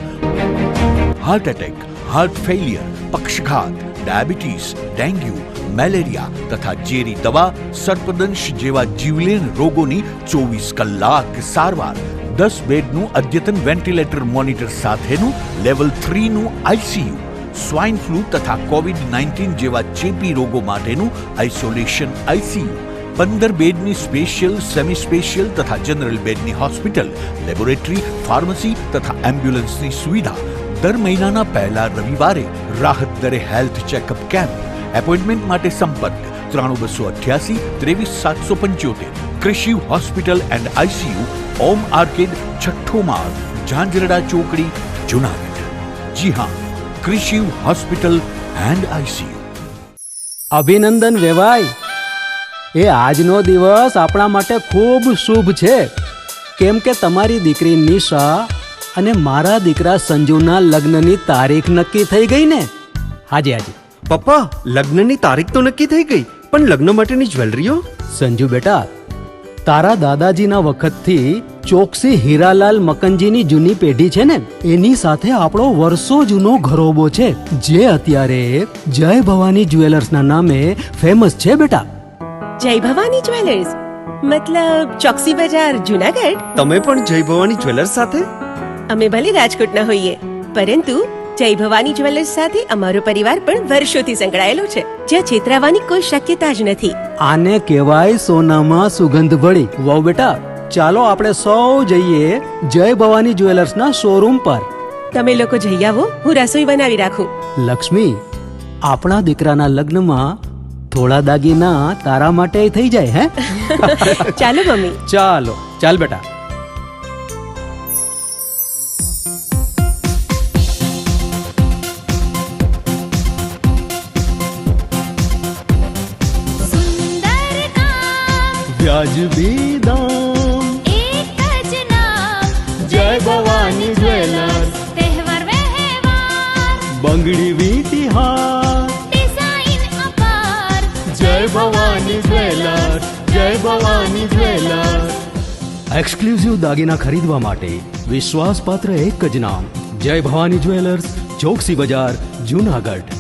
[SPEAKER 1] heart attack, heart failure, પક્ષઘાત, ડાયાબિટીસ, ડેન્ગ્યુ, મેલેરિયા તથા ઝેરી દવા, સર્પદંશ જેવા જીવલેણ રોગોની 24 કલાક સારવાર, 10 બેડનું અદ્યતન વેન્ટિલેટર મોનિટર સાથેનું લેવલ 3નું આઈસીયુ, સ્વાઇન ફ્લૂ તથા કોવિડ-19 જેવા ચેપી રોગો માટેનું આઇસોલેશન આઈસીયુ, 15 બેડની સ્પેશિયલ, સેમી સ્પેશિયલ તથા જનરલ બેડની હોસ્પિટલ, લેબોરેટરી, ફાર્મસી તથા એમ્બ્યુલન્સની સુવિધા, દર મહિનાના પહેલા રવિવારે રાહત દરે હેલ્થ ચેકઅપ કેમ્પ. એપોઇન્ટમેન્ટ માટે સંપર્ક 9288 23775. કૃષિ hospital and ICU, Om arcade, છઠ્ઠો માળ, ઝાંઝરડા ચોકડી, જુનાગઢ. જી હા, કૃષિ હોસ્પિટલ એન્ડ આઈસીયુ.
[SPEAKER 3] અભિનંદન વેવાય. એ આજનો દિવસ આપણા માટે ખૂબ શુભ છે, કેમ કે તમારી દીકરી નિશા અને મારા દીકરા સંજુના લગ્નની તારીખ નક્કી થઈ ગઈ ને. હાજી હાજી
[SPEAKER 4] પપ્પા, લગ્નની તારીખ તો નક્કી થઈ ગઈ, પણ લગ્ન માટેની જ્વેલરીઓ?
[SPEAKER 3] સંજુ બેટા, તારા દાદાજીના વખતથી ચોકસી હીરાલાલ મકનજીની જૂની પેઢી છે ને, એની સાથે આપણો વર્ષો જૂનો ઘરોબો છે, જે અત્યારે જય ભવાની જ્વેલર્સના નામે ફેમસ છે બેટા.
[SPEAKER 5] જય ભવાની જ્વેલર્સ મતલબ ચોકસી બજાર, જુનાગઢ?
[SPEAKER 4] તમે પણ જય ભવાની જ્વેલર્સ સાથે?
[SPEAKER 5] અમે ભલે રાજકોટના હોઈએ, પરંતુ જય ભવાની જ્વેલર્સ સાથે અમારો પરિવાર પણ વર્ષોથી સંકળાયેલો છે, જ્યાં છેતરાવાની કોઈ શક્યતા જ નથી.
[SPEAKER 3] આને કહેવાય સોનામાં સુગંધ ભળી. વાવ બેટા, ચાલો આપણે સૌ જઈએ જય ભવાની જ્વેલર્સના શોરૂમ પર.
[SPEAKER 5] તમે લોકો જઈ આવો, હું રસોઈ બનાવી રાખું.
[SPEAKER 3] લક્ષ્મી, આપણા દીકરાના લગ્નમાં થોડા દાગીના તારા માટે થઈ જાય. હે
[SPEAKER 5] ચાલો મમ્મી.
[SPEAKER 3] ચાલો ચાલ બેટા. વ્યાજબી દામ,
[SPEAKER 6] એક જ નામ,
[SPEAKER 3] જય ભવાની જ્વેલર્સ.
[SPEAKER 6] તહેવાર વ્યવહાર,
[SPEAKER 3] બંગડી વીટી હાર,
[SPEAKER 6] ડિઝાઇન અપાર,
[SPEAKER 3] જય ભવાની જ્વેલર્સ, જય ભવાની જ્વેલર્સ. એક્સક્લુઝિવ દાગીના ખરીદવા માટે વિશ્વાસપાત્ર એક જ નામ, જય ભવાની જ્વેલર્સ, ચોકસી બજાર, જુનાગઢ.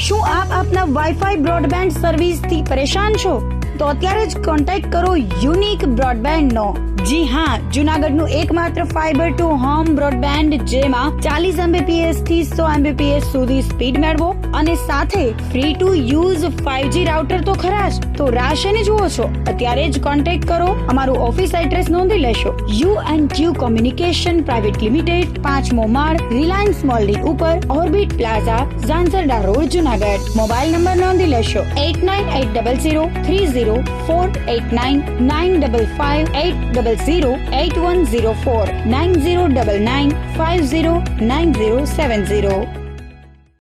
[SPEAKER 2] શું આપ આપના વાઈફાઈ બ્રોડબેન્ડ સર્વિસથી પરેશાન છો? તો અત્યારે જ કોન્ટેક્ટ કરો યુનિક બ્રોડબેન્ડ નો. જી હા, જુનાગઢનું એકમાત્ર ફાઈબર ટુ હોમ બ્રોડબેન્ડ, જેમાં 40 Mbps થી 100 Mbps સુધી સ્પીડ મેળવો અને સાથે free to use 5G router તો ખરા જ. તો રાહ શેની જુઓ છો? અત્યારે જ કોન્ટેક્ટ કરો. અમારું ઓફિસ એડ્રેસ નોંધી લેશો. U&Q કોમ્યુનિકેશન પ્રાઇવેટ લિમિટેડ, 5મો માળ, રિલાયન્સ મોલની ઉપર, orbit plaza, Zanzarda road, Junagadh. Mobile number નોંધી લેશો 89800304899955800810 9099509070.